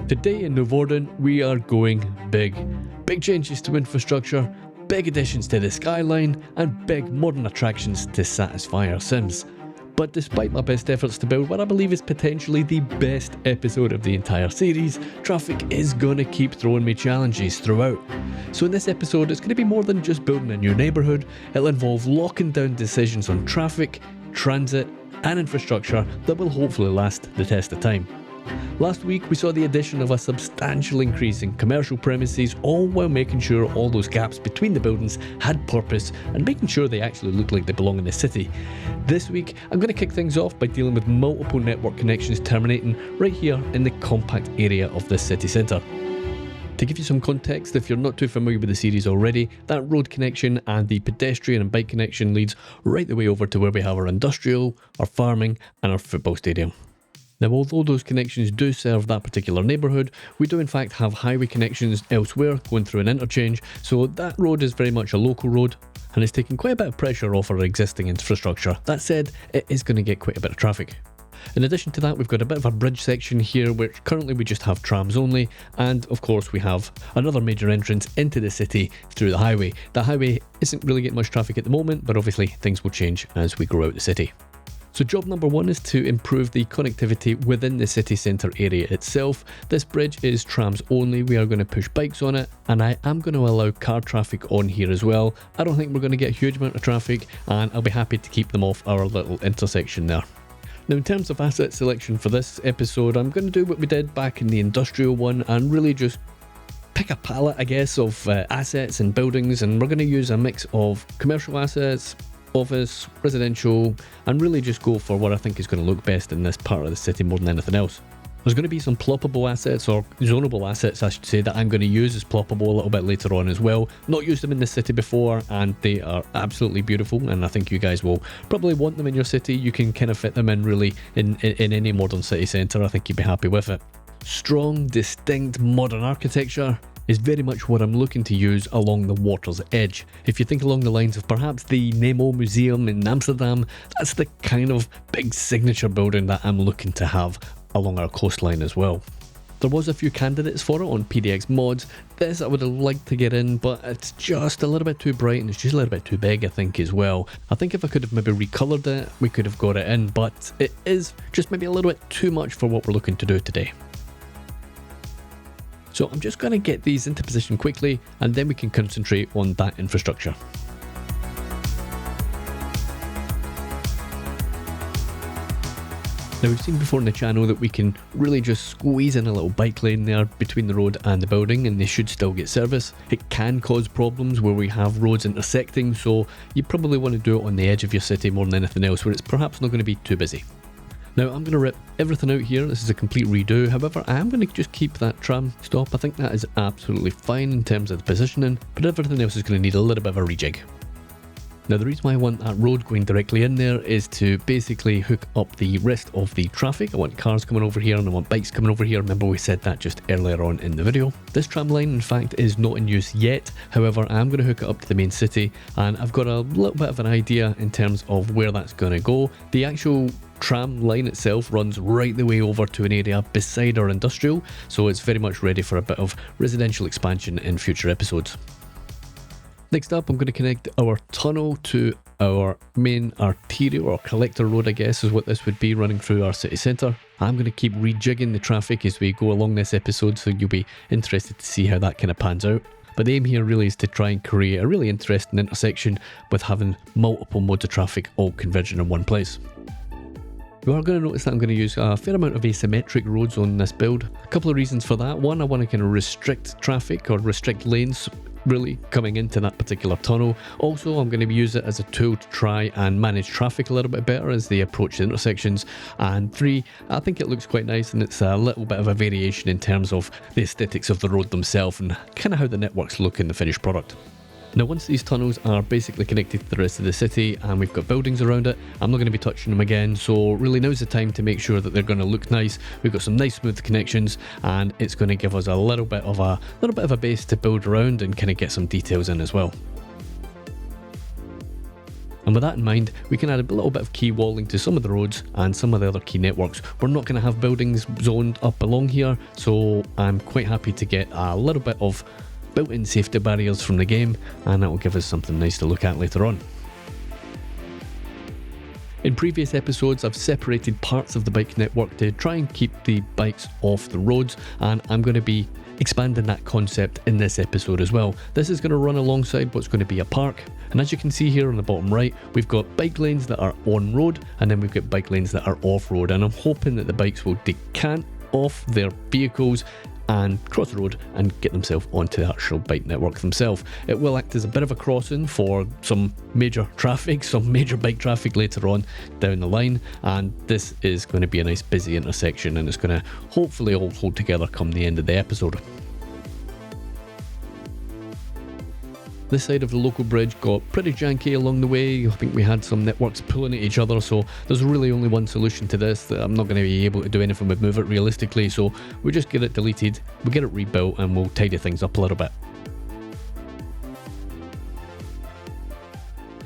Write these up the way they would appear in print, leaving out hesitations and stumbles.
Today in Noevorden, we are going big. Big changes to infrastructure, big additions to the skyline, and big modern attractions to satisfy our Sims. But despite my best efforts to build what I believe is potentially the best episode of the entire series, traffic is gonna keep throwing me challenges throughout. So in this episode, it's gonna be more than just building a new neighbourhood. It'll involve locking down decisions on traffic, transit, and infrastructure that will hopefully last the test of time. Last week we saw the addition of a substantial increase in commercial premises, all while making sure all those gaps between the buildings had purpose and making sure they actually look like they belong in the city. This week I'm going to kick things off by dealing with multiple network connections terminating right here in the compact area of the city centre. To give you some context, if you're not too familiar with the series already, that road connection and the pedestrian and bike connection leads right the way over to where we have our industrial, our farming and our football stadium. Now, although those connections do serve that particular neighbourhood, we do in fact have highway connections elsewhere going through an interchange, so that road is very much a local road and it's taking quite a bit of pressure off our existing infrastructure. That said, it is going to get quite a bit of traffic. In addition to that, we've got a bit of a bridge section here, which currently we just have trams only, and of course we have another major entrance into the city through the highway. The highway isn't really getting much traffic at the moment, but obviously things will change as we grow out the city. So job number one is to improve the connectivity within the city centre area itself. This bridge is trams only, we are going to push bikes on it, and I am going to allow car traffic on here as well. I don't think we're going to get a huge amount of traffic, and I'll be happy to keep them off our little intersection there. Now, in terms of asset selection for this episode, I'm going to do what we did back in the industrial one and really just pick a palette, I guess, of assets and buildings, and we're going to use a mix of commercial assets, office, residential, and really just go for what I think is going to look best in this part of the city more than anything else. There's going to be some ploppable assets, or zonable assets I should say, that I'm going to use as ploppable a little bit later on as well. Not used them in the city before and they are absolutely beautiful, and I think you guys will probably want them in your city. You can kind of fit them in really in any modern city centre. I think you'd be happy with it. Strong, distinct modern architecture is very much what I'm looking to use along the water's edge. If you think along the lines of perhaps the Nemo Museum in Amsterdam, that's the kind of big signature building that I'm looking to have along our coastline as well. There was a few candidates for it on PDX mods. This I would have liked to get in, but it's just a little bit too bright and it's just a little bit too big, I think, as well. I think if I could have maybe recolored it, we could have got it in, but it is just maybe a little bit too much for what we're looking to do today. So I'm just going to get these into position quickly and then we can concentrate on that infrastructure. Now, we've seen before in the channel that we can really just squeeze in a little bike lane there between the road and the building and they should still get service. It can cause problems where we have roads intersecting, so you probably want to do it on the edge of your city more than anything else where it's perhaps not going to be too busy. Now, I'm going to rip everything out here. This is a complete redo. However, I am going to just keep that tram stop. I think that is absolutely fine in terms of the positioning, but everything else is going to need a little bit of a rejig. Now, the reason why I want that road going directly in there is to basically hook up the rest of the traffic. I want cars coming over here and I want bikes coming over here. Remember, we said that just earlier on in the video. This tram line, in fact, is not in use yet. However, I'm going to hook it up to the main city and I've got a little bit of an idea in terms of where that's going to go. The actual tram line itself runs right the way over to an area beside our industrial, so it's very much ready for a bit of residential expansion in future episodes. Next up, I'm going to connect our tunnel to our main arterial or collector road, I guess is what this would be, running through our city centre. I'm going to keep rejigging the traffic as we go along this episode, so you'll be interested to see how that kind of pans out. But the aim here really is to try and create a really interesting intersection with having multiple modes of traffic all converging in one place. You are going to notice that I'm going to use a fair amount of asymmetric roads on this build. A couple of reasons for that. One, I want to kind of restrict traffic or restrict lanes really coming into that particular tunnel. Also, I'm going to use it as a tool to try and manage traffic a little bit better as they approach the intersections. And three, I think it looks quite nice and it's a little bit of a variation in terms of the aesthetics of the road themselves and kind of how the networks look in the finished product. Now, once these tunnels are basically connected to the rest of the city and we've got buildings around it, I'm not going to be touching them again, so really now's the time to make sure that they're going to look nice. We've got some nice smooth connections and it's going to give us a little bit of a base to build around and kind of get some details in as well. And with that in mind, we can add a little bit of key walling to some of the roads and some of the other key networks. We're not going to have buildings zoned up along here, so I'm quite happy to get a little bit of built-in safety barriers from the game, and that will give us something nice to look at later on. In previous episodes, I've separated parts of the bike network to try and keep the bikes off the roads, and I'm going to be expanding that concept in this episode as well. This is going to run alongside what's going to be a park, and as you can see here on the bottom right, we've got bike lanes that are on road, and then we've got bike lanes that are off road, and I'm hoping that the bikes will decant off their vehicles and cross the road and get themselves onto the actual bike network themselves. It will act as a bit of a crossing for some major traffic, some major bike traffic later on down the line, and this is going to be a nice busy intersection, and it's going to hopefully all hold together come the end of the episode. This side of the local bridge got pretty janky along the way. I think we had some networks pulling at each other, so there's really only one solution to this. That I'm not going to be able to do anything with move it realistically, so we just get it deleted, we get it rebuilt, and we'll tidy things up a little bit.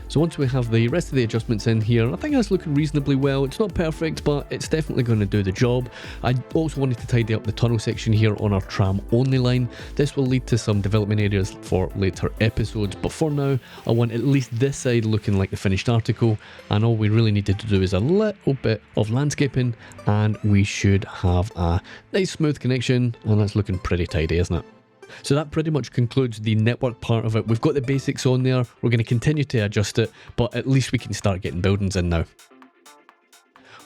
So once we have the rest of the adjustments in here, I think that's looking reasonably well. It's not perfect, but it's definitely going to do the job. I also wanted to tidy up the tunnel section here on our tram only line. This will lead to some development areas for later episodes, but for now, I want at least this side looking like the finished article, and all we really needed to do is a little bit of landscaping, and we should have a nice smooth connection, and that's looking pretty tidy, isn't it? So that pretty much concludes the network part of it. We've got the basics on there, we're going to continue to adjust it, but at least we can start getting buildings in now.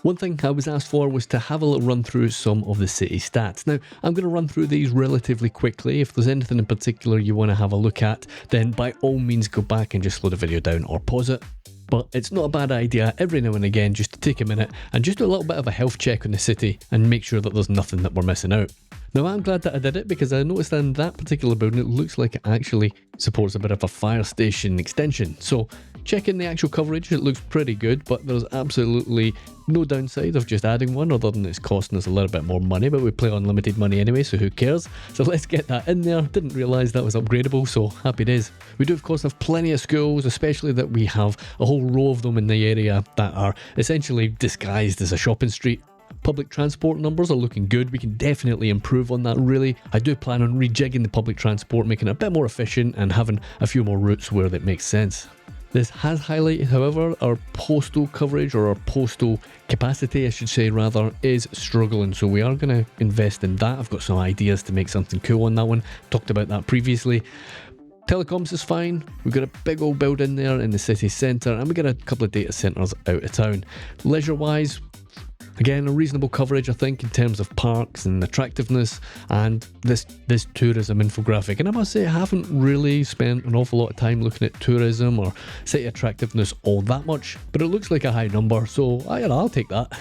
One thing I was asked for was to have a little run through some of the city stats. Now, I'm going to run through these relatively quickly. If there's anything in particular you want to have a look at, then by all means go back and just slow the video down or pause it. But it's not a bad idea every now and again just to take a minute and just do a little bit of a health check on the city and make sure that there's nothing that we're missing out. Now, I'm glad that I did it because I noticed in that particular building it looks like it actually supports a bit of a fire station extension. So checking the actual coverage, it looks pretty good, but there's absolutely no downside of just adding one other than it's costing us a little bit more money, but we play on limited money anyway, so who cares? So let's get that in there. Didn't realise that was upgradable, so happy days. We do of course have plenty of schools, especially that we have a whole row of them in the area that are essentially disguised as a shopping street. Public transport numbers are looking good. We can definitely improve on that really. I do plan on rejigging the public transport, making it a bit more efficient and having a few more routes where that makes sense. This has highlighted, however, our postal coverage, or our postal capacity, I should say rather, is struggling. So we are going to invest in that. I've got some ideas to make something cool on that one. Talked about that previously. Telecoms is fine. We've got a big old building there in the city centre, and we got a couple of data centres out of town. Leisure-wise, again, a reasonable coverage, I think, in terms of parks and attractiveness, and this tourism infographic. And I must say, I haven't really spent an awful lot of time looking at tourism or city attractiveness all that much, but it looks like a high number, so I'll take that.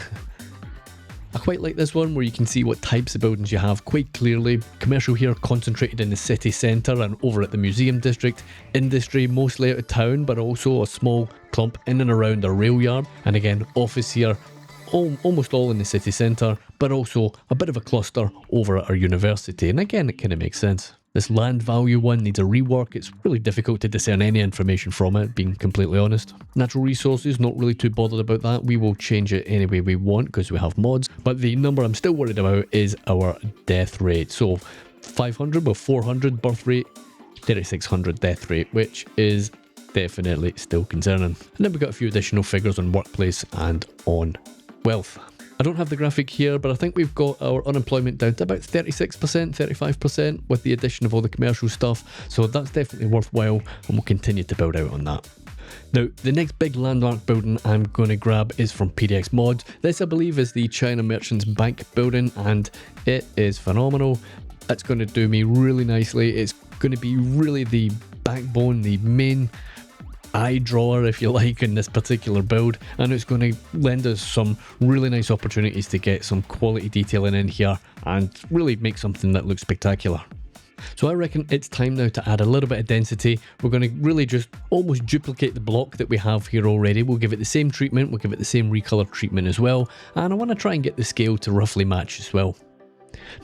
I quite like this one where you can see what types of buildings you have quite clearly. Commercial here concentrated in the city centre and over at the museum district. Industry mostly out of town, but also a small clump in and around our rail yard. And again, office here. Almost all in the city centre, but also a bit of a cluster over at our university, and again it kind of makes sense. This land value one needs a rework. It's really difficult to discern any information from it, being completely honest. Natural resources, not really too bothered about that. We will change it any way we want because we have mods, but the number I'm still worried about is our death rate. So 500 with 400 birth rate, 3600 death rate, which is definitely still concerning. And then we've got a few additional figures on workplace and on wealth. I don't have the graphic here, but I think we've got our unemployment down to about 36%, 35% with the addition of all the commercial stuff, so that's definitely worthwhile, and we'll continue to build out on that. Now, the next big landmark building I'm going to grab is from PDX Mods. This, I believe, is the China Merchants Bank building, and it is phenomenal. It's going to do me really nicely. It's going to be really the backbone, the main eye drawer, if you like, in this particular build, and it's going to lend us some really nice opportunities to get some quality detailing in here and really make something that looks spectacular. So I reckon it's time now to add a little bit of density. We're going to really just almost duplicate the block that we have here already. We'll give it the same treatment, we'll give it the same recolor treatment as well, and I want to try and get the scale to roughly match as well.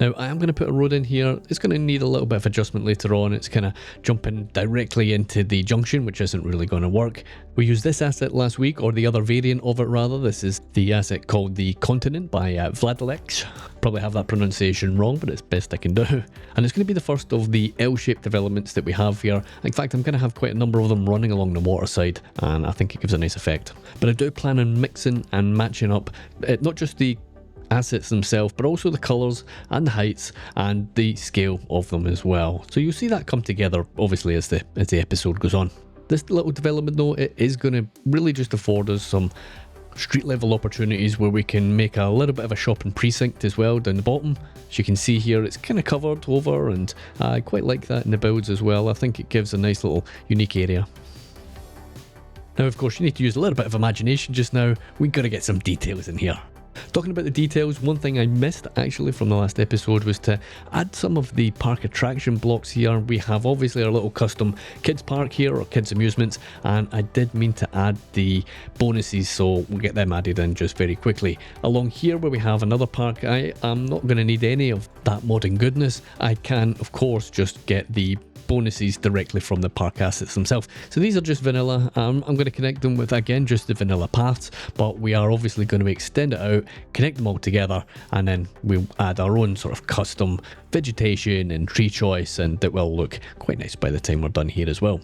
Now I am going to put a road in here. It's going to need a little bit of adjustment later on. It's kind of jumping directly into the junction, which isn't really going to work. We used this asset last week, or the other variant of it rather. This is the asset called the Continent by Vladilek. Probably have that pronunciation wrong, but it's best I can do. And it's going to be the first of the L-shaped developments that we have here. In fact, I'm going to have quite a number of them running along the waterside, and I think it gives a nice effect. But I do plan on mixing and matching up not just the assets themselves, but also the colours and the heights and the scale of them as well. So you'll see that come together obviously as the episode goes on. This little development though, it is going to really just afford us some street level opportunities where we can make a little bit of a shopping precinct as well down the bottom. As you can see here, it's kind of covered over, and I quite like that in the builds as well. I think it gives a nice little unique area. Now of course you need to use a little bit of imagination just now. We've got to get some details in here. Talking about the details, one thing I missed actually from the last episode was to add some of the park attraction blocks here. We have obviously our little custom kids park here, or kids amusements, and I did mean to add the bonuses, so we'll get them added in just very quickly. Along here where we have another park, I am not going to need any of that modding goodness. I can of course just get the bonuses directly from the park assets themselves. So these are just vanilla. I'm going to connect them with, again, just the vanilla paths, but we are obviously going to extend it out, connect them all together, and then we'll add our own sort of custom vegetation and tree choice, and that will look quite nice by the time we're done here as well.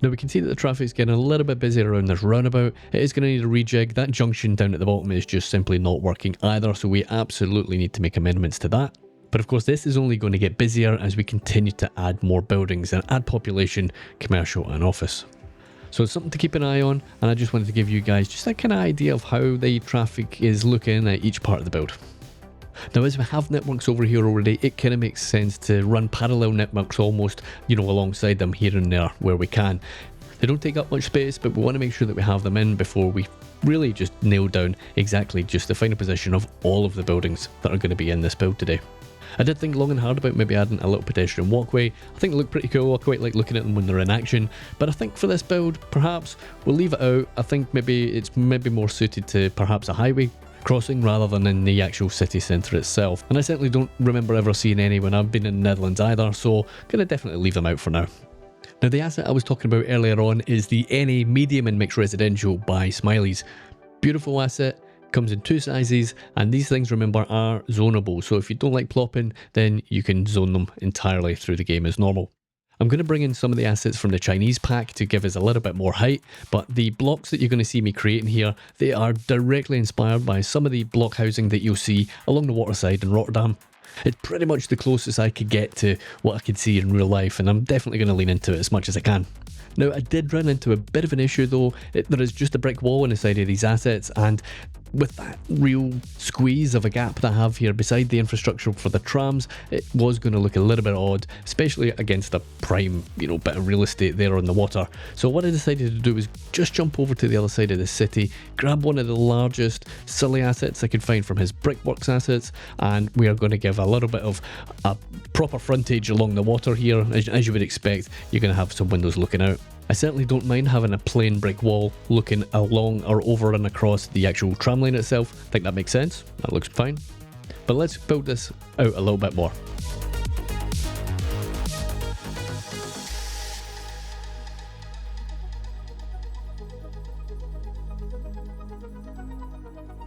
Now we can see that the traffic's getting a little bit busy around this roundabout. It is going to need a rejig. That junction down at the bottom is just simply not working either, so we absolutely need to make amendments to that. But of course this is only going to get busier as we continue to add more buildings and add population, commercial and office. So it's something to keep an eye on, and I just wanted to give you guys just a kind of idea of how the traffic is looking at each part of the build. Now as we have networks over here already, it kind of makes sense to run parallel networks almost, alongside them here and there where we can. They don't take up much space, but we want to make sure that we have them in before we really just nail down exactly just the final position of all of the buildings that are going to be in this build today. I did think long and hard about maybe adding a little pedestrian walkway. I think they look pretty cool. I quite like looking at them when they're in action, but I think for this build perhaps we'll leave it out. I think maybe it's more suited to perhaps a highway crossing rather than in the actual city centre itself, and I certainly don't remember ever seeing any when I've been in the Netherlands either, so gonna definitely leave them out for now. Now the asset I was talking about earlier on is the NA Medium and Mixed Residential by Smileys. Beautiful asset. Comes in two sizes, and these things, remember, are zonable, so if you don't like plopping, then you can zone them entirely through the game as normal. I'm going to bring in some of the assets from the Chinese pack to give us a little bit more height, but the blocks that you're going to see me creating here, they are directly inspired by some of the block housing that you'll see along the waterside in Rotterdam. It's pretty much the closest I could get to what I could see in real life, and I'm definitely going to lean into it as much as I can. Now I did run into a bit of an issue though. There is just a brick wall on the side of these assets, and with that real squeeze of a gap that I have here beside the infrastructure for the trams, it was going to look a little bit odd, especially against a prime, bit of real estate there on the water. So what I decided to do was just jump over to the other side of the city, grab one of the largest silly assets I could find from his brickworks assets, and we are going to give a little bit of a proper frontage along the water here. As you would expect, you're going to have some windows looking out. I certainly don't mind having a plain brick wall looking along or over and across the actual tram line itself. I think that makes sense. That looks fine. But let's build this out a little bit more.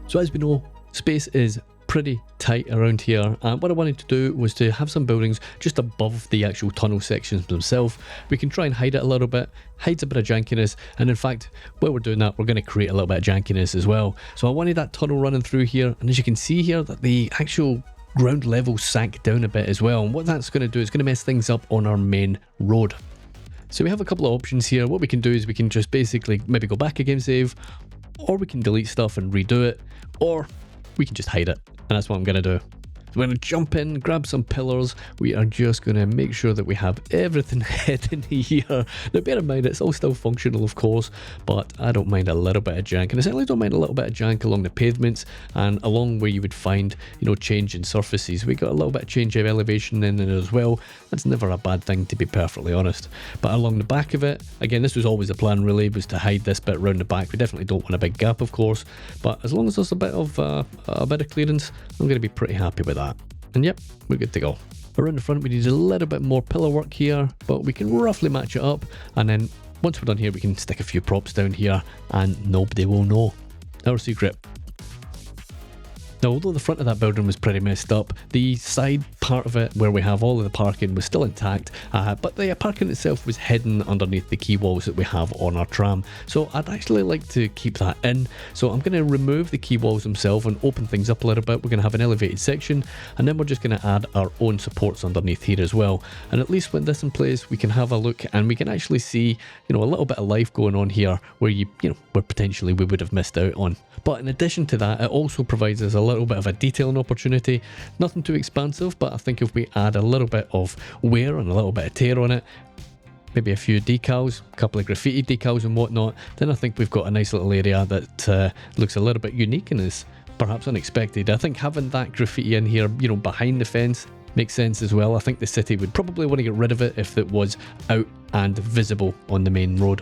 So as we know, space is pretty tight around here, and what I wanted to do was to have some buildings just above the actual tunnel sections themselves. We can try and hide it a little bit, hides a bit of jankiness, and in fact while we're doing that we're going to create a little bit of jankiness as well. So I wanted that tunnel running through here, and as you can see here that the actual ground level sank down a bit as well, and what that's going to do is going to mess things up on our main road. So we have a couple of options here. What we can do is we can just basically maybe go back a game save, or we can delete stuff and redo it, or we can just hide it, and that's what I'm going to do. We're going to jump in, grab some pillars. We are just going to make sure that we have everything heading here. Now bear in mind, it's all still functional of course, but I don't mind a little bit of jank, and I certainly don't mind a little bit of jank along the pavements and along where you would find, you know, change in surfaces. We got a little bit of change of elevation in it as well. That's never a bad thing, to be perfectly honest. But along the back of it, again, this was always the plan really, was to hide this bit around the back. We definitely don't want a big gap of course, but as long as there's a bit of clearance, I'm going to be pretty happy with that. And yep, we're good to go. Around the front we need a little bit more pillar work here, but we can roughly match it up, and then once we're done here we can stick a few props down here and nobody will know. Our secret. Now, although the front of that building was pretty messed up, the side part of it where we have all of the parking was still intact, but the parking itself was hidden underneath the quay walls that we have on our tram. So I'd actually like to keep that in. So I'm going to remove the quay walls themselves and open things up a little bit. We're going to have an elevated section, and then we're just going to add our own supports underneath here as well. And at least with this in place, we can have a look and we can actually see, you know, a little bit of life going on here where where potentially we would have missed out on. But in addition to that, it also provides us a little bit of a detailing opportunity. Nothing too expansive, but I think if we add a little bit of wear and a little bit of tear on it, maybe a few decals, a couple of graffiti decals and whatnot, then I think we've got a nice little area that looks a little bit unique and is perhaps unexpected. I think having that graffiti in here, you know, behind the fence makes sense as well. I think the city would probably want to get rid of it if it was out and visible on the main road.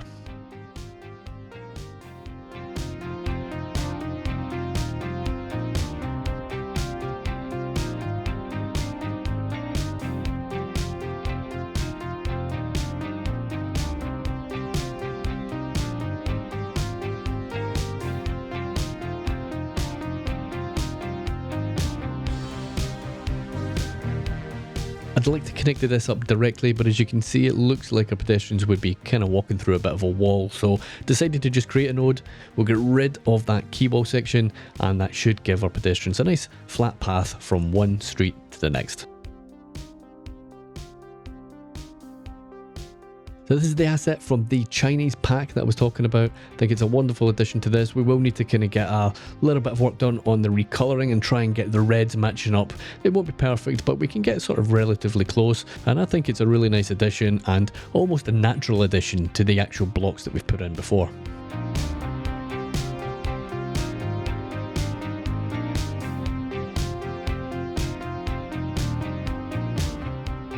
I'd like to connect this up directly, but as you can see, it looks like our pedestrians would be kind of walking through a bit of a wall. So decided to just create a node. We'll get rid of that quay wall section, and that should give our pedestrians a nice flat path from one street to the next. So this is the asset from the Chinese pack that I was talking about. I think it's a wonderful addition to this. We will need to kind of get a little bit of work done on the recoloring and try and get the reds matching up. It won't be perfect, but we can get sort of relatively close. And I think it's a really nice addition and almost a natural addition to the actual blocks that we've put in before.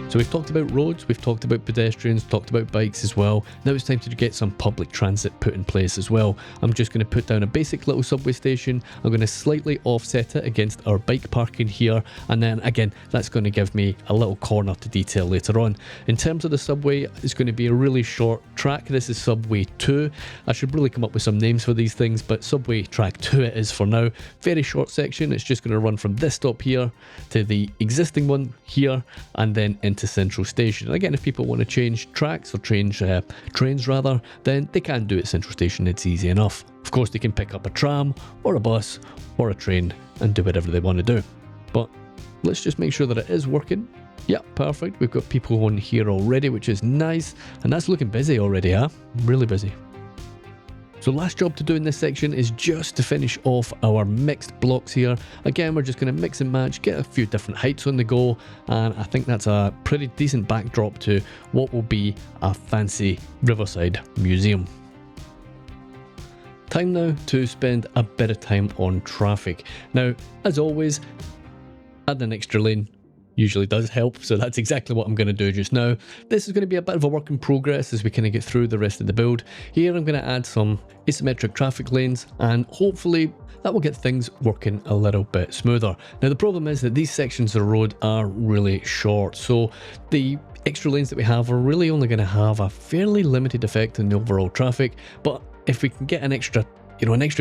So we've talked about roads, we've talked about pedestrians, talked about bikes as well. Now it's time to get some public transit put in place as well. I'm just going to put down a basic little subway station. I'm going to slightly offset it against our bike parking here. And then again, that's going to give me a little corner to detail later on. In terms of the subway, it's going to be a really short track. This is subway 2. I should really come up with some names for these things, but subway track 2 it is for now. Very short section. It's just going to run from this stop here to the existing one here and then into Central Station. And again, if people want to change tracks or change trains rather, then they can do it at Central Station. It's easy enough. Of course, they can pick up a tram or a bus or a train and do whatever they want to do. But let's just make sure that it is working. Yeah, perfect. We've got people on here already, which is nice. And that's looking busy already, huh? Really busy. So last job to do in this section is just to finish off our mixed blocks here. Again, we're just going to mix and match, get a few different heights on the go, and I think that's a pretty decent backdrop to what will be a fancy Riverside museum. Time now to spend a bit of time on traffic. Now, as always, add an extra lane usually does help, so that's exactly what I'm going to do just now. This is going to be a bit of a work in progress as we kind of get through the rest of the build. Here I'm going to add some asymmetric traffic lanes and hopefully that will get things working a little bit smoother. Now the problem is that these sections of the road are really short, so the extra lanes that we have are really only going to have a fairly limited effect on the overall traffic, but if we can get an extra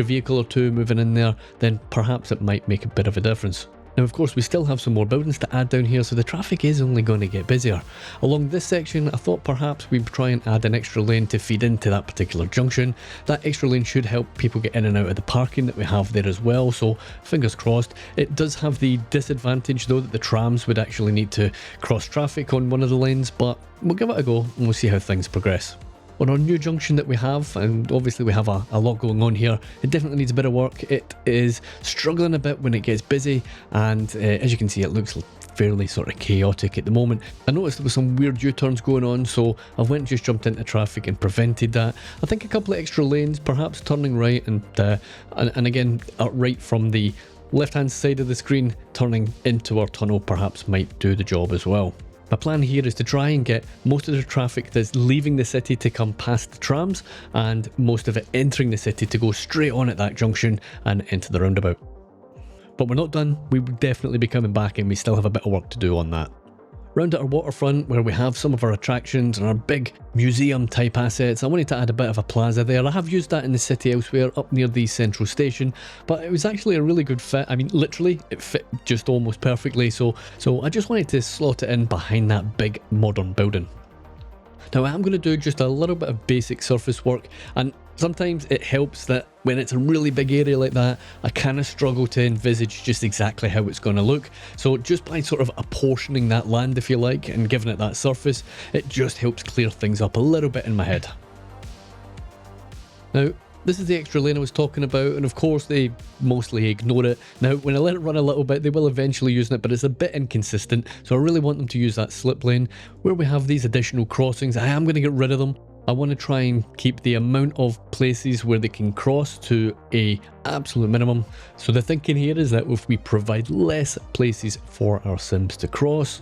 vehicle or two moving in there, then perhaps it might make a bit of a difference. Now of course we still have some more buildings to add down here, so the traffic is only going to get busier. Along this section I thought perhaps we'd try and add an extra lane to feed into that particular junction. That extra lane should help people get in and out of the parking that we have there as well, so fingers crossed. It does have the disadvantage though that the trams would actually need to cross traffic on one of the lanes, but we'll give it a go and we'll see how things progress. on our new junction that we have, and obviously we have a lot going on here. It definitely needs a bit of work. It is struggling a bit when it gets busy, and as you can see, it looks fairly sort of chaotic at the moment. I noticed there was some weird U-turns going on, so I went and just jumped into traffic and prevented that. I think a couple of extra lanes, perhaps turning right and again right from the left-hand side of the screen, turning into our tunnel perhaps might do the job as well. My plan here is to try and get most of the traffic that's leaving the city to come past the trams, and most of it entering the city to go straight on at that junction and into the roundabout. But we're not done. We will definitely be coming back, and we still have a bit of work to do on that. Round at our waterfront, where we have some of our attractions and our big museum type assets, I wanted to add a bit of a plaza there. I have used that in the city elsewhere up near the central station, but it was actually a really good fit. I mean, literally, it fit just almost perfectly, so I just wanted to slot it in behind that big modern building. Now I am going to do just a little bit of basic surface work, and sometimes it helps that when it's a really big area like that, I kind of struggle to envisage just exactly how it's going to look. So just by sort of apportioning that land, if you like, and giving it that surface, it just helps clear things up a little bit in my head. Now, this is the extra lane I was talking about, and of course they mostly ignore it. Now, when I let it run a little bit, they will eventually use it, but it's a bit inconsistent, so I really want them to use that slip lane. Where we have these additional crossings, I am going to get rid of them. I want to try and keep the amount of places where they can cross to a absolute minimum. So the thinking here is that if we provide less places for our Sims to cross,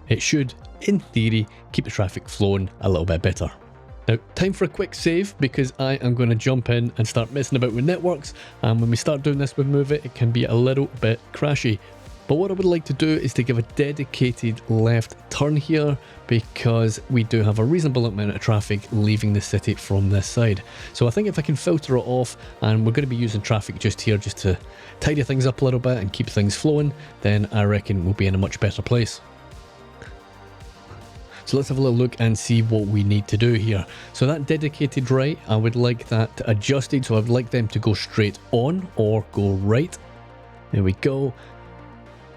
it should, in theory, keep the traffic flowing a little bit better. Now, time for a quick save, because I am going to jump in and start messing about with networks, and when we start doing this with Move It, it can be a little bit crashy. But what I would like to do is to give a dedicated left turn here, because we do have a reasonable amount of traffic leaving the city from this side. So I think if I can filter it off, and we're going to be using traffic just here just to tidy things up a little bit and keep things flowing, then I reckon we'll be in a much better place. So let's have a little look and see what we need to do here. So that dedicated right, I would like that adjusted, so I'd like them to go straight on or go right. There we go.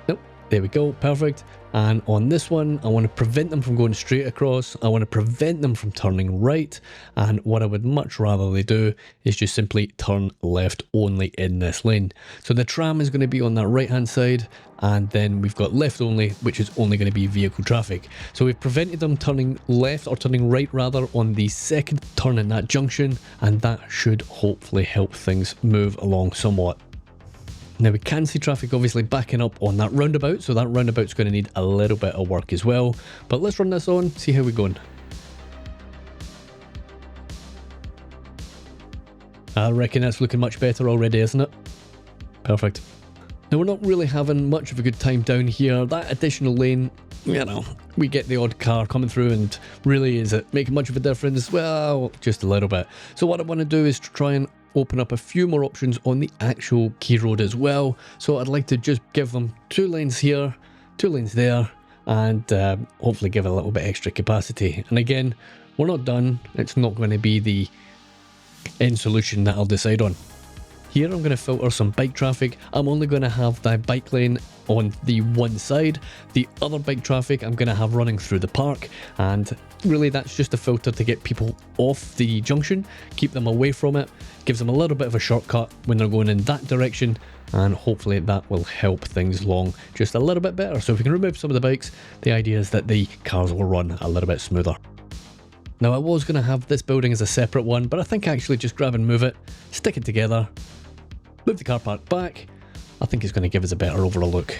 Nope, there we go, perfect. And on this one, I want to prevent them from going straight across. I want to prevent them from turning right. And what I would much rather they do is just simply turn left only in this lane. So the tram is going to be on that right hand side, and then we've got left only, which is only going to be vehicle traffic. So we've prevented them turning left, or turning right rather, on the second turn in that junction, and that should hopefully help things move along somewhat. Now we can see traffic obviously backing up on that roundabout, so that roundabout's going to need a little bit of work as well. But let's run this on, see how we're going. I reckon that's looking much better already, isn't it? Perfect. Now we're not really having much of a good time down here. That additional lane, you know, we get the odd car coming through, and really, is it making much of a difference? Well, just a little bit. So what I want to do is to try and open up a few more options on the actual key road as well. So I'd like to just give them 2 lanes here, 2 lanes there, and hopefully give it a little bit extra capacity. And again, we're not done. It's not going to be the end solution that I'll decide on. Here I'm going to filter some bike traffic. I'm only going to have the bike lane on the one side. The other bike traffic I'm going to have running through the park, and really that's just a filter to get people off the junction, keep them away from it, gives them a little bit of a shortcut when they're going in that direction, and hopefully that will help things along just a little bit better. So if we can remove some of the bikes, the idea is that the cars will run a little bit smoother. Now I was going to have this building as a separate one, but I think actually just grab and move it, stick it together, move the car park back. I think it's going to give us a better overall look.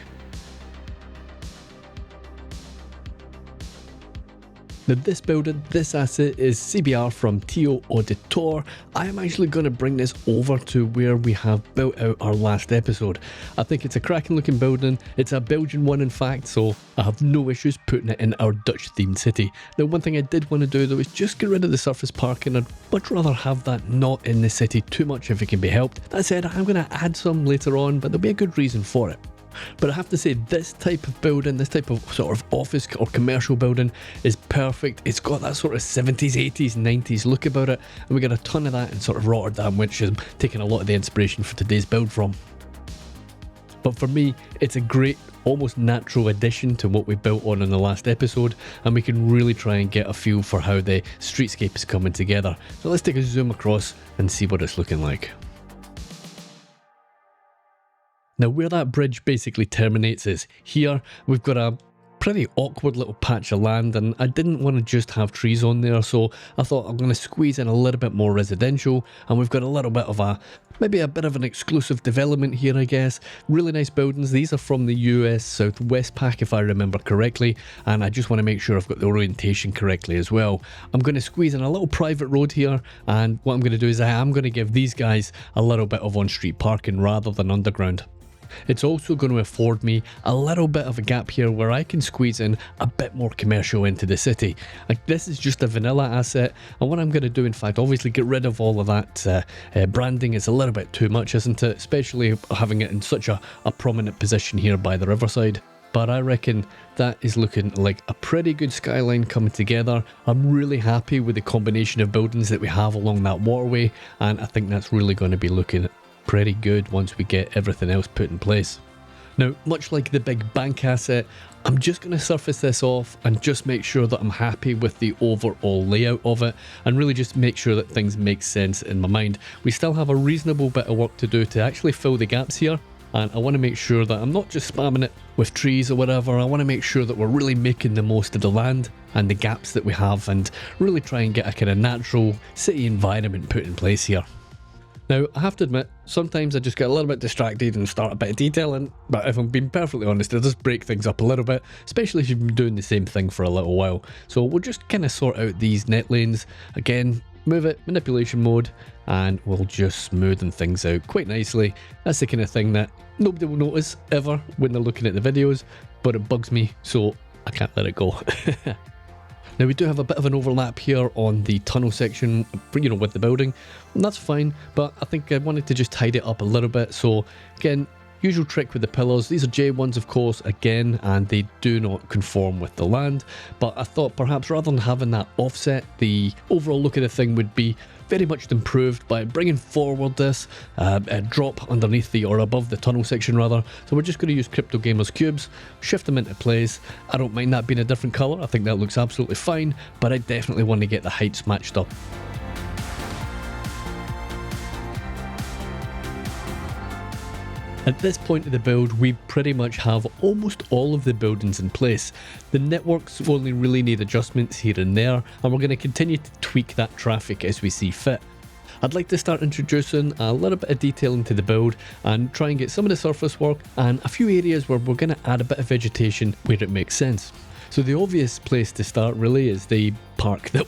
Now this building, this asset is CBR from Tio Auditor. I am actually going to bring this over to where we have built out our last episode. I think it's a cracking looking building. It's a Belgian one in fact, so I have no issues putting it in our Dutch themed city. Now one thing I did want to do though is just get rid of the surface parking. I'd much rather have that not in the city too much if it can be helped. That said, I'm going to add some later on, but there'll be a good reason for it. But I have to say, this type of building, this type of sort of office or commercial building is perfect. It's got that sort of 70s, 80s, 90s look about it, and we got a ton of that in sort of Rotterdam, which is taking a lot of the inspiration for today's build from. But for me, it's a great almost natural addition to what we built on in the last episode, and we can really try and get a feel for how the streetscape is coming together. So let's take a zoom across and see what it's looking like. Now where that bridge basically terminates is here. We've got a pretty awkward little patch of land, and I didn't want to just have trees on there, so I thought I'm going to squeeze in a little bit more residential, and we've got a little bit of maybe a bit of an exclusive development here, I guess. Really nice buildings. These are from the US Southwest pack if I remember correctly, and I just want to make sure I've got the orientation correctly as well. I'm going to squeeze in a little private road here, and what I'm going to do is I am going to give these guys a little bit of on-street parking rather than underground. It's also going to afford me a little bit of a gap here where I can squeeze in a bit more commercial into the city. Like, this is just a vanilla asset, and what I'm going to do, in fact, obviously get rid of all of that branding. Is a little bit too much, isn't it? Especially having it in such a prominent position here by the riverside. But I reckon that is looking like a pretty good skyline coming together. I'm really happy with the combination of buildings that we have along that waterway, and I think that's really going to be looking pretty good once we get everything else put in place. Now, much like the big bank asset, I'm just going to surface this off and just make sure that I'm happy with the overall layout of it, and really just make sure that things make sense in my mind. We still have a reasonable bit of work to do to actually fill the gaps here, and I want to make sure that I'm not just spamming it with trees or whatever. I want to make sure that we're really making the most of the land and the gaps that we have, and really try and get a kind of natural city environment put in place here. Now, I have to admit, sometimes I just get a little bit distracted and start a bit of detailing, but if I'm being perfectly honest, it does break things up a little bit, especially if you've been doing the same thing for a little while. So we'll just kind of sort out these net lanes. Again, move it, manipulation mode, and we'll just smoothen things out quite nicely. That's the kind of thing that nobody will notice ever when they're looking at the videos, but it bugs me, so I can't let it go. Now, we do have a bit of an overlap here on the tunnel section, you know, with the building, and that's fine, but I think I wanted to just tidy it up a little bit. So again, usual trick with the pillars. These are J1s, of course, again, and they do not conform with the land, but I thought perhaps rather than having that offset, the overall look of the thing would be very much improved by bringing forward this drop underneath the, or above the tunnel section rather. So we're just going to use Crypto Gamers cubes, shift them into place. I don't mind that being a different colour, I think that looks absolutely fine, but I definitely want to get the heights matched up. At this point of the build, we pretty much have almost all of the buildings in place. The networks only really need adjustments here and there, and we're going to continue to tweak that traffic as we see fit. I'd like to start introducing a little bit of detail into the build and try and get some of the surface work and a few areas where we're going to add a bit of vegetation where it makes sense. So the obvious place to start really is the park that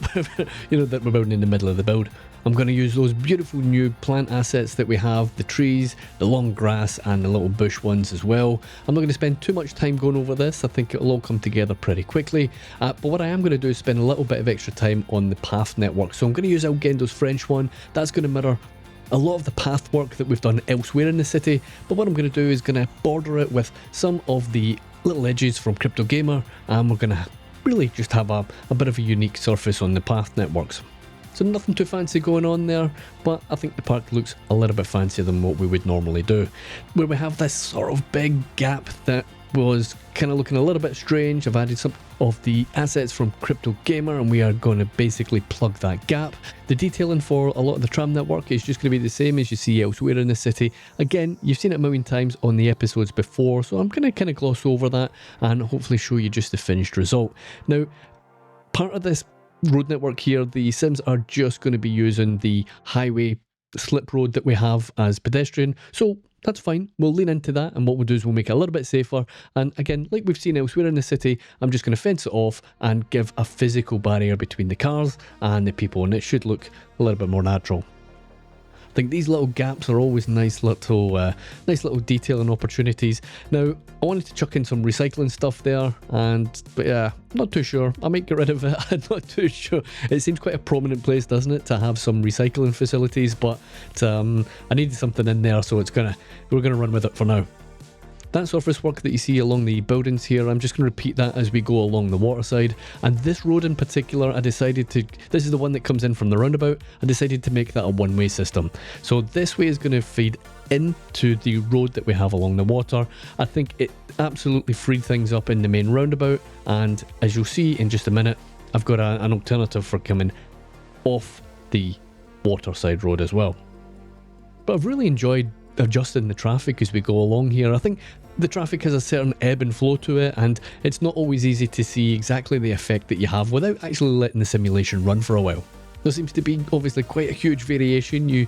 we're building in the middle of the build. I'm going to use those beautiful new plant assets that we have, the trees, the long grass and the little bush ones as well. I'm not going to spend too much time going over this, I think it'll all come together pretty quickly. But what I am going to do is spend a little bit of extra time on the path network. So I'm going to use Algendo's French one. That's going to mirror a lot of the path work that we've done elsewhere in the city, but what I'm going to do is going to border it with some of the little edges from Crypto Gamer, and we're going to really just have a bit of a unique surface on the path networks. So nothing too fancy going on there, but I think the park looks a little bit fancier than what we would normally do. Where we have this sort of big gap that was kind of looking a little bit strange, I've added some of the assets from Crypto Gamer and we are going to basically plug that gap. The detailing for a lot of the tram network is just going to be the same as you see elsewhere in the city. Again, you've seen it a million times on the episodes before, so I'm going to kind of gloss over that and hopefully show you just the finished result. Now, part of this road network here, the Sims are just going to be using the highway slip road that we have as pedestrian, so that's fine. We'll lean into that, and what we'll do is we'll make it a little bit safer, and again, like we've seen elsewhere in the city, I'm just going to fence it off and give a physical barrier between the cars and the people, and it should look a little bit more natural. I think these little gaps are always nice little detailing opportunities. Now, I wanted to chuck in some recycling stuff there, but yeah, not too sure. I might get rid of it. I'm not too sure. It seems quite a prominent place, doesn't it, to have some recycling facilities? But I needed something in there, so we're gonna run with it for now. That surface work that you see along the buildings here, I'm just going to repeat that as we go along the waterside. And this road in particular, this is the one that comes in from the roundabout. I decided to make that a one-way system. So this way is going to feed into the road that we have along the water. I think it absolutely freed things up in the main roundabout. And as you'll see in just a minute, I've got an alternative for coming off the waterside road as well. But I've really enjoyed adjusting the traffic as we go along here. I think the traffic has a certain ebb and flow to it, and it's not always easy to see exactly the effect that you have without actually letting the simulation run for a while. There seems to be obviously quite a huge variation. You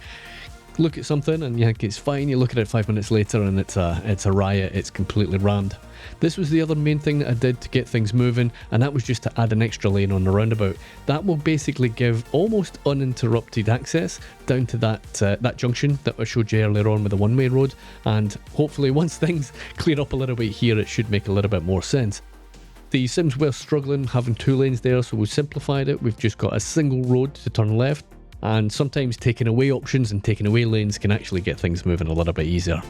look at something and you think it's fine, you look at it 5 minutes later and it's a riot, it's completely rammed. This was the other main thing that I did to get things moving, and that was just to add an extra lane on the roundabout. That will basically give almost uninterrupted access down to that junction that I showed you earlier on with the one-way road, and hopefully once things clear up a little bit here, it should make a little bit more sense. The Sims were struggling having 2 lanes there, so we simplified it. We've just got a single road to turn left, and sometimes taking away options and taking away lanes can actually get things moving a little bit easier.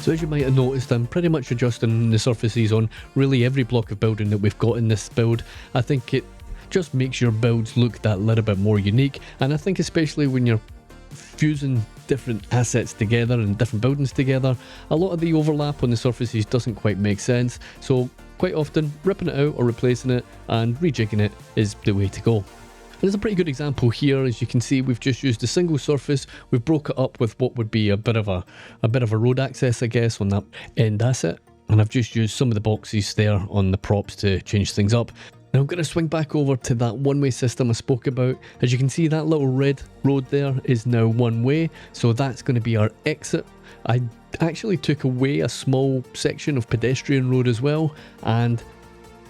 So as you might have noticed, I'm pretty much adjusting the surfaces on really every block of building that we've got in this build. I think it just makes your builds look that little bit more unique, and I think especially when you're fusing different assets together and different buildings together, a lot of the overlap on the surfaces doesn't quite make sense. So quite often ripping it out or replacing it and rejigging it is the way to go. And there's a pretty good example here. As you can see, we've just used a single surface. We've broke it up with what would be a bit of a road access, I guess, on that end asset. And I've just used some of the boxes there on the props to change things up. Now I'm going to swing back over to that one-way system I spoke about. As you can see, that little red road there is now one way, so that's going to be our exit. I actually took away a small section of pedestrian road as well, and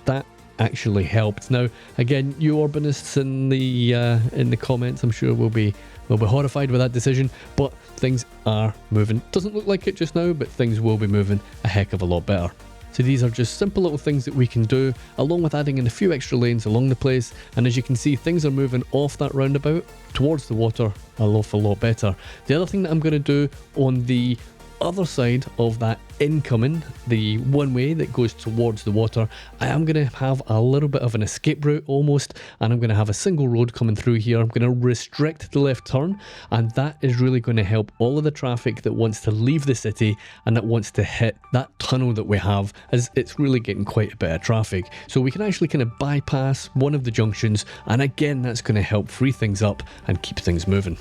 that actually helped. Now again, you urbanists in the comments, I'm sure will be horrified with that decision, but things are moving. Doesn't look like it just now, but things will be moving a heck of a lot better. So these are just simple little things that we can do, along with adding in a few extra lanes along the place. And as you can see, things are moving off that roundabout towards the water an awful lot better. The other thing that I'm going to do on the other side of that incoming, the one way that goes towards the water, I am going to have a little bit of an escape route almost, and I'm going to have a single road coming through here. I'm going to restrict the left turn, and that is really going to help all of the traffic that wants to leave the city and that wants to hit that tunnel that we have, as it's really getting quite a bit of traffic. So we can actually kind of bypass one of the junctions, and again, that's going to help free things up and keep things moving.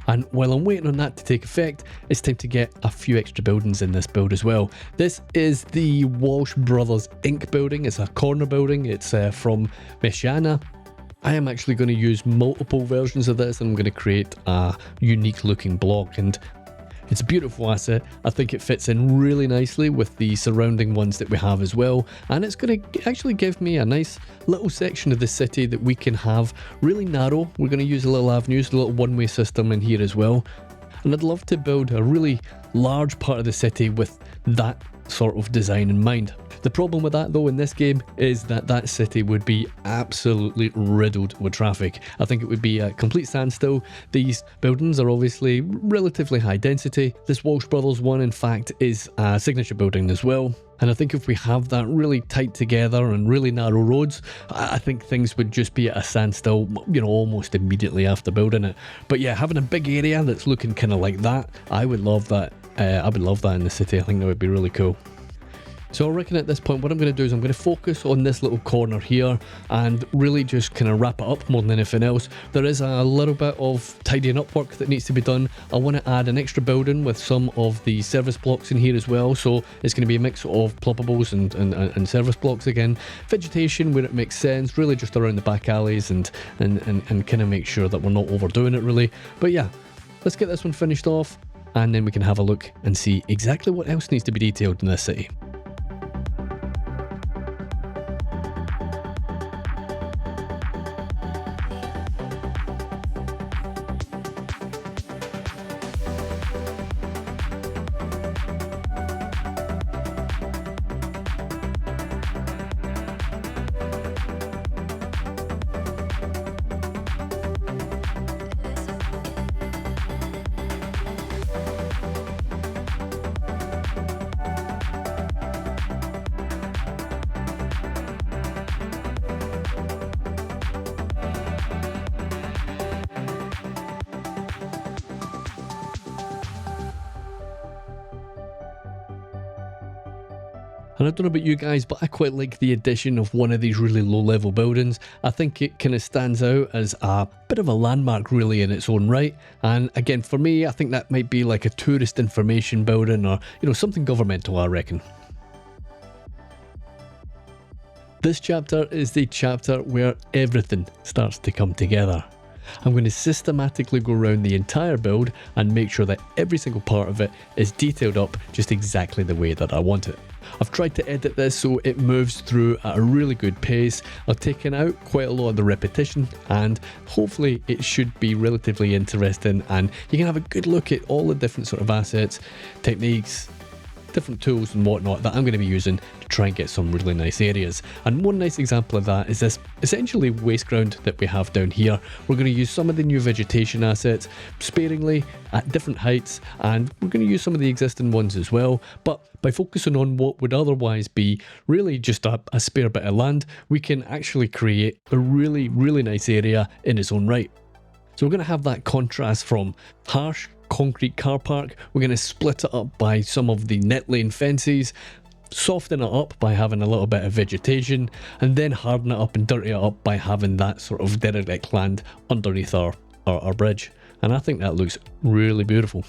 And while I'm waiting on that to take effect, it's time to get a few extra buildings in this build as well. This is the Walsh Brothers Inc. building. It's a corner building. It's from Piccana. I am actually going to use multiple versions of this, and I'm going to create a unique looking block, and it's a beautiful asset. I think it fits in really nicely with the surrounding ones that we have as well, and it's going to actually give me a nice little section of the city that we can have really narrow. We're going to use a little avenues, a little one-way system in here as well, and I'd love to build a really large part of the city with that sort of design in mind. The problem with that though in this game is that that city would be absolutely riddled with traffic. I think it would be a complete standstill. These buildings are obviously relatively high density. This Walsh Brothers one in fact is a signature building as well. And I think if we have that really tight together and really narrow roads, I think things would just be at a standstill, you know, almost immediately after building it. But yeah, having a big area that's looking kind of like that, I would love that. I would love that in the city. I think that would be really cool. So I reckon at this point what I'm going to do is I'm going to focus on this little corner here and really just kind of wrap it up more than anything else. There is a little bit of tidying up work that needs to be done. I want to add an extra building with some of the service blocks in here as well. So it's going to be a mix of ploppables and service blocks again. Vegetation where it makes sense, really just around the back alleys and kind of make sure that we're not overdoing it really. But yeah, let's get this one finished off and then we can have a look and see exactly what else needs to be detailed in this city. And I don't know about you guys, but I quite like the addition of one of these really low-level buildings. I think it kind of stands out as a bit of a landmark really in its own right. And again, for me, I think that might be like a tourist information building or, something governmental, I reckon. This chapter is the chapter where everything starts to come together. I'm going to systematically go around the entire build and make sure that every single part of it is detailed up just exactly the way that I want it. I've tried to edit this so it moves through at a really good pace. I've taken out quite a lot of the repetition and hopefully it should be relatively interesting, and you can have a good look at all the different sort of assets, techniques, different tools and whatnot that I'm going to be using to try and get some really nice areas. And one nice example of that is this essentially waste ground that we have down here. We're going to use some of the new vegetation assets sparingly at different heights, and we're going to use some of the existing ones as well, but by focusing on what would otherwise be really just a spare bit of land, we can actually create a really, really nice area in its own right. So we're going to have that contrast from harsh concrete car park. We're going to split it up by some of the net lane fences, soften it up by having a little bit of vegetation, and then harden it up and dirty it up by having that sort of derelict land underneath our bridge. And I think that looks really beautiful.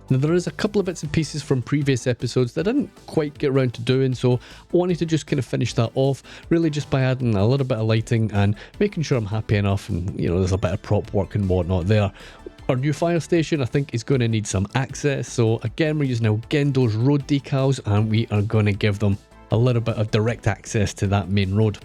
Now there is a couple of bits and pieces from previous episodes that I didn't quite get around to doing, so I wanted to just kind of finish that off, really just by adding a little bit of lighting and making sure I'm happy enough, and there's a bit of prop work and whatnot there. Our new fire station I think is going to need some access, so again we're using Algendo's road decals and we are going to give them a little bit of direct access to that main road.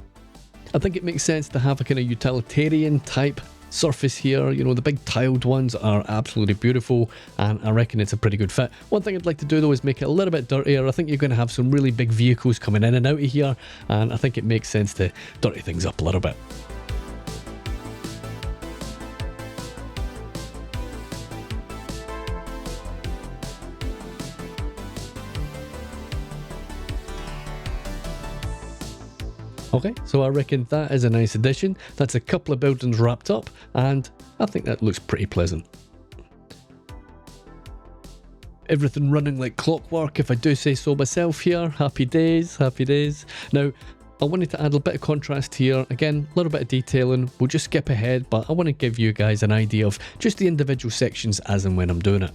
I think it makes sense to have a kind of utilitarian type surface here. The big tiled ones are absolutely beautiful and I reckon it's a pretty good fit. One thing I'd like to do though is make it a little bit dirtier. I think you're going to have some really big vehicles coming in and out of here, and I think it makes sense to dirty things up a little bit. Okay, so I reckon that is a nice addition. That's a couple of buildings wrapped up, and I think that looks pretty pleasant. Everything running like clockwork, if I do say so myself here. Happy days, happy days. Now, I wanted to add a bit of contrast here. Again, a little bit of detailing. We'll just skip ahead, but I want to give you guys an idea of just the individual sections as and when I'm doing it.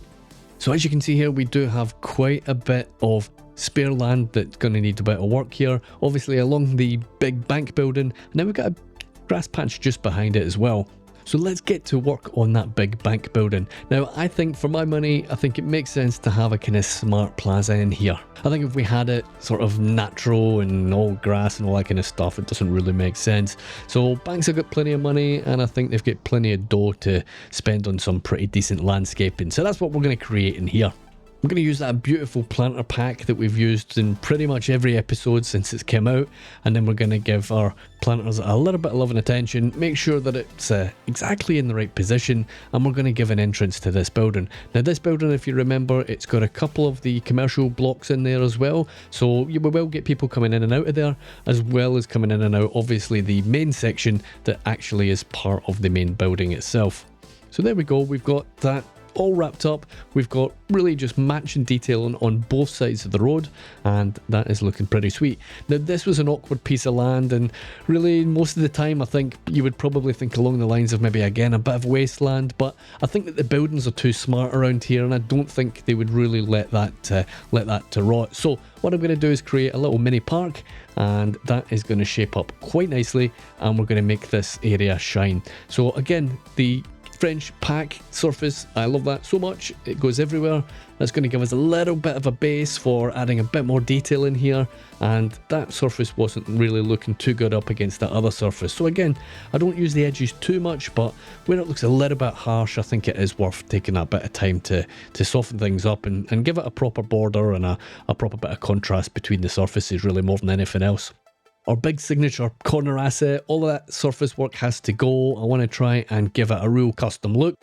So as you can see here, we do have quite a bit of spare land that's going to need a bit of work here. Obviously along the big bank building, and then we've got a grass patch just behind it as well. So let's get to work on that big bank building. Now I think for my money, I think it makes sense to have a kind of smart plaza in here. I think if we had it sort of natural and all grass and all that kind of stuff, it doesn't really make sense. So banks have got plenty of money, and I think they've got plenty of dough to spend on some pretty decent landscaping. So that's what we're going to create in here. I'm going to use that beautiful planter pack that we've used in pretty much every episode since it's come out, and then we're going to give our planters a little bit of love and attention, make sure that it's exactly in the right position, and we're going to give an entrance to this building. Now this building, if you remember, it's got a couple of the commercial blocks in there as well, so we will get people coming in and out of there, as well as coming in and out obviously the main section that actually is part of the main building itself. So there we go, we've got that all wrapped up. We've got really just matching detailing on both sides of the road, and that is looking pretty sweet. Now this was an awkward piece of land, and really most of the time I think you would probably think along the lines of maybe again a bit of wasteland, but I think that the buildings are too smart around here, and I don't think they would really let that to rot. So what I'm going to do is create a little mini park, and that is going to shape up quite nicely, and we're going to make this area shine. So again, the French pack surface, I love that so much, it goes everywhere. That's going to give us a little bit of a base for adding a bit more detail in here, and that surface wasn't really looking too good up against that other surface. So again, I don't use the edges too much, but where it looks a little bit harsh, I think it is worth taking that bit of time to soften things up and give it a proper border and a proper bit of contrast between the surfaces, really more than anything else. Our big signature corner asset, all of that surface work has to go. I want to try and give it a real custom look.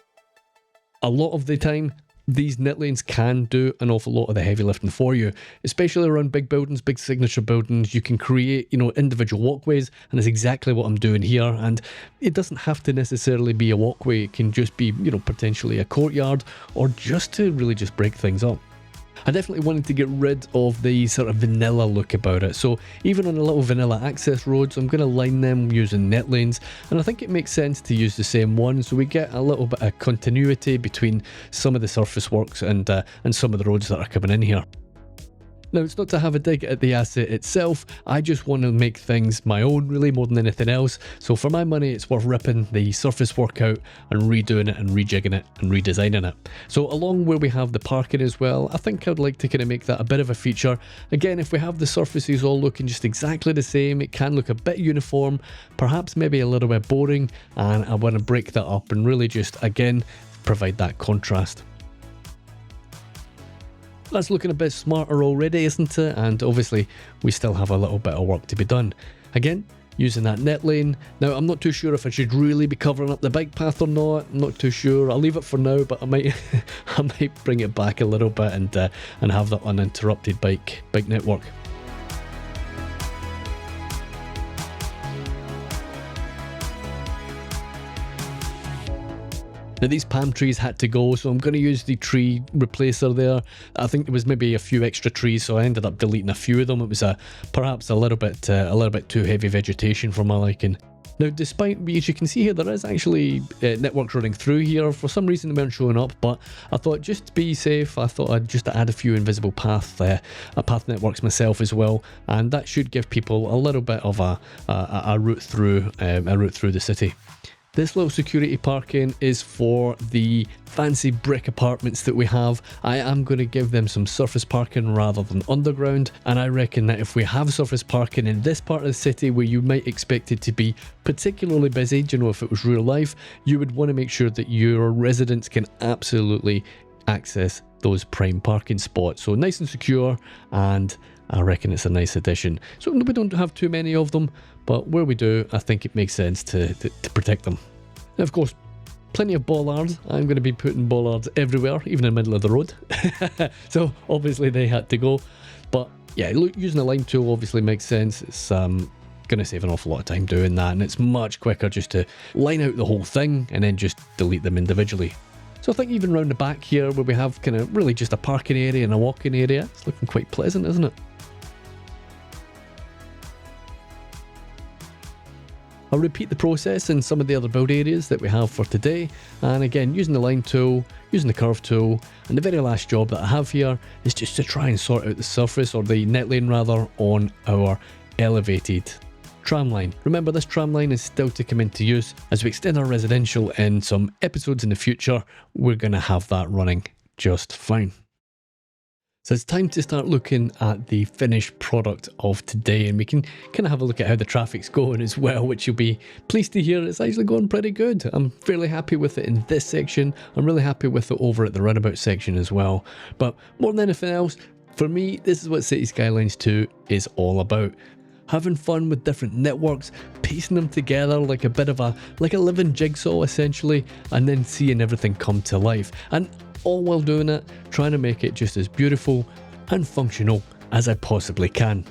A lot of the time, these knit lanes can do an awful lot of the heavy lifting for you, especially around big buildings, big signature buildings. You can create, individual walkways, and that's exactly what I'm doing here. And it doesn't have to necessarily be a walkway. It can just be, potentially a courtyard, or just to really just break things up. I definitely wanted to get rid of the sort of vanilla look about it. So even on the little vanilla access roads, I'm going to line them using net lanes. And I think it makes sense to use the same one, so we get a little bit of continuity between some of the surface works and some of the roads that are coming in here. Now, it's not to have a dig at the asset itself, I just want to make things my own really more than anything else. So for my money, it's worth ripping the surface work out and redoing it and rejigging it and redesigning it. So along where we have the parking as well, I think I'd like to kind of make that a bit of a feature. Again, if we have the surfaces all looking just exactly the same, it can look a bit uniform, perhaps maybe a little bit boring, and I want to break that up and really just, again, provide that contrast. That's looking a bit smarter already, isn't it? And obviously we still have a little bit of work to be done. Again, using that net lane. Now, I'm not too sure if I should really be covering up the bike path or not. I'm not too sure. I'll leave it for now, but I might I might bring it back a little bit and have that uninterrupted bike network. Now, these palm trees had to go, so I'm going to use the tree replacer there. I think there was maybe a few extra trees, so I ended up deleting a few of them. It was perhaps a little bit too heavy vegetation for my liking. Now, despite, as you can see here, there is actually networks running through here. For some reason, they weren't showing up, but I thought just to be safe, I thought I'd just add a few invisible path networks myself as well, and that should give people a little bit of a route through the city. This little security parking is for the fancy brick apartments that we have. I am going to give them some surface parking rather than underground, and I reckon that if we have surface parking in this part of the city where you might expect it to be particularly busy, do you know, if it was real life, you would want to make sure that your residents can absolutely access those prime parking spots. So nice and secure, and I reckon it's a nice addition. So we don't have too many of them, but where we do, I think it makes sense to protect them. Now, of course, plenty of bollards. I'm going to be putting bollards everywhere, even in the middle of the road. So obviously they had to go. But yeah, using a line tool obviously makes sense. It's going to save an awful lot of time doing that, and it's much quicker just to line out the whole thing and then just delete them individually. So I think even round the back here, where we have kind of really just a parking area and a walking area, it's looking quite pleasant, isn't it? I'll repeat the process in some of the other build areas that we have for today, and again, using the line tool, using the curve tool, and the very last job that I have here is just to try and sort out the surface, or the net lane rather, on our elevated tram line. Remember, this tram line is still to come into use. As we extend our residential in some episodes in the future, we're going to have that running just fine. So it's time to start looking at the finished product of today, and we can kind of have a look at how the traffic's going as well, which you'll be pleased to hear it's actually going pretty good. I'm fairly happy with it in this section. I'm really happy with it over at the roundabout section as well. But more than anything else, for me, this is what City Skylines 2 is all about. Having fun with different networks, piecing them together like a bit of a living jigsaw essentially, and then seeing everything come to life. And all while doing it, trying to make it just as beautiful and functional as I possibly can.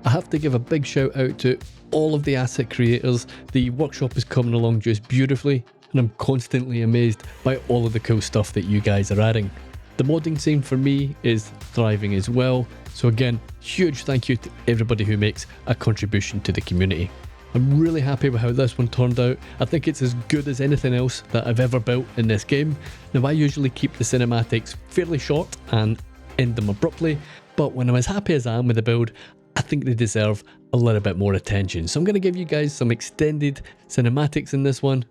I have to give a big shout out to all of the asset creators. The workshop is coming along just beautifully, and I'm constantly amazed by all of the cool stuff that you guys are adding. The modding scene for me is thriving as well, so again, huge thank you to everybody who makes a contribution to the community. I'm really happy with how this one turned out. I think it's as good as anything else that I've ever built in this game. Now, I usually keep the cinematics fairly short and end them abruptly, but when I'm as happy as I am with the build, I think they deserve a little bit more attention. So I'm going to give you guys some extended cinematics in this one.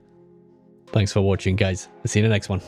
Thanks for watching, guys. I'll see you in the next one.